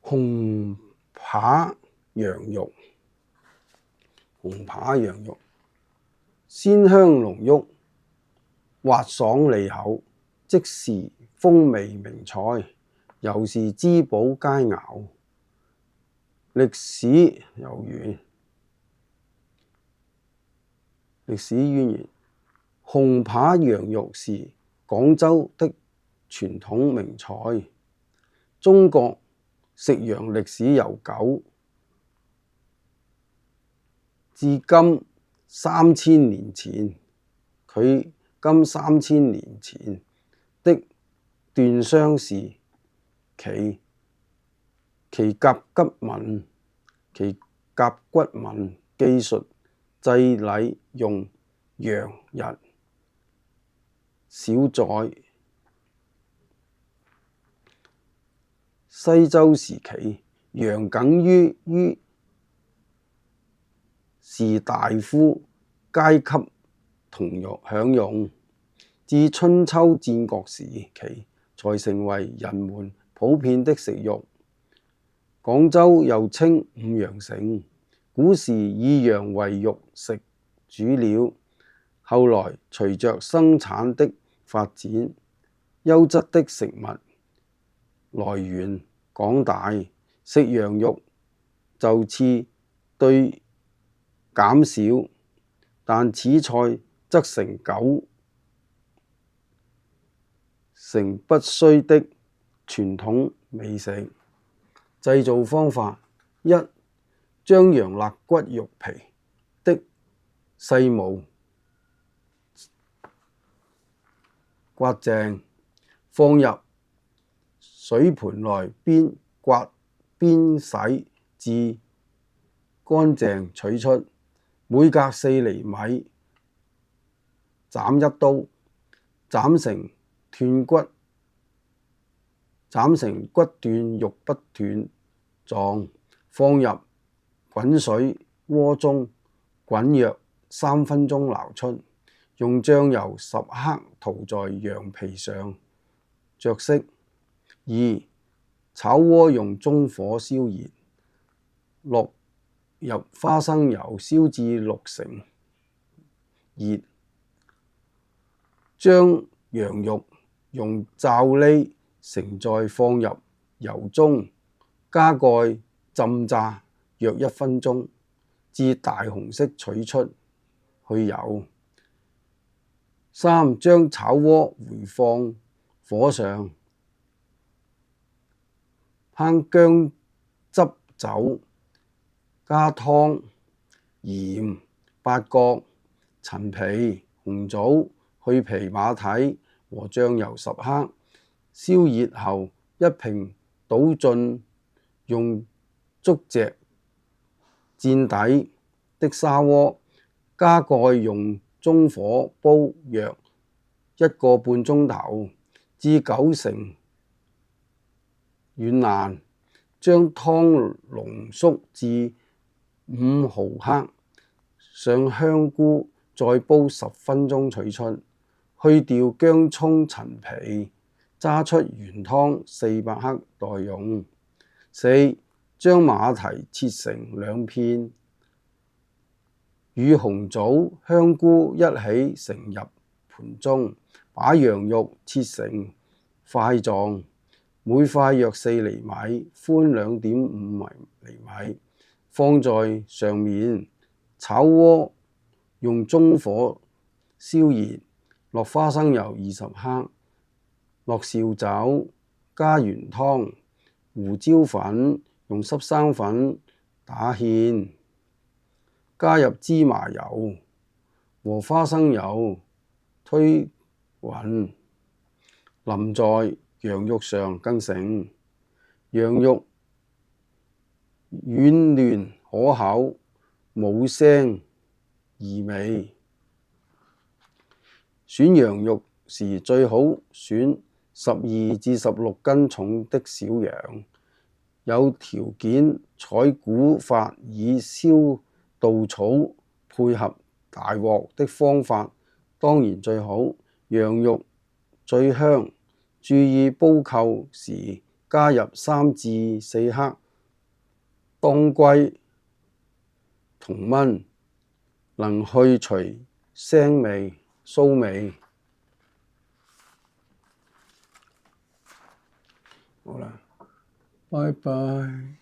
紅扒羊肉，鮮香濃郁，滑爽利口，即時風味名菜，又是滋補佳肴。歷史悠遠，歷史淵源。紅扒羊肉是廣州的傳統名菜。中國食羊歷史悠久，至今3000年前，距今3000年前的段商時期，其甲骨文記述祭禮用羊日小宰。西周時期，羊僅於士大夫階級享用，至春秋戰國時期才成為人們普遍的食肉。廣州又稱五羊城，古時以羊為肉食主料，後來隨着生產的發展，優質的食物來源廣大，食羊肉就此對減少，但此菜則成不衰的傳統美食。製造方法：一、將羊肋骨肉皮的細毛刮淨，放入水盆內，邊刮邊洗至乾淨取出，每隔4厘米斬一刀，斬成骨斷肉不斷狀，放入滾水鍋中滾約3分鐘撈出，用醬油10克塗在羊皮上着色。2. 炒鍋用中火燒熱，落入花生油燒至6成熱，將羊肉用罩呢盛載放入油中，加蓋浸炸約1分鐘，至大紅色取出，去油。3. 將炒鍋回放火上，烹薑汁酒，加湯、鹽、八角、陳皮、紅棗、去皮馬蹄和醬油10克。燒熱後，一並倒進用竹席墊底的砂鍋，加蓋用中火煲約1個半鐘頭，至9成軟爛，將湯濃縮至5毫克，上香菇，再煲10分鐘取出，去掉薑蔥陳皮，揸出原湯400克待用。4. 將馬蹄切成2片，與紅棗、香菇一起盛入盤中，把羊肉切成塊狀，每塊約4厘米，寬2.5厘米，放在上面。炒鍋用中火燒熱，落花生油20克，落紹酒，加原湯、胡椒粉，用濕生粉打芡，加入芝麻油和花生油，推勻，淋在羊肉上更成。羊肉軟嫩可口，冇腥異味。選羊肉時最好選12至16斤重的小羊，有條件採古法以燒稻草配合大鑊的方法當然最好，羊肉最香。注意煲扣時加入3至4克當歸同燜，能去除腥味、騷味。好啦，拜拜。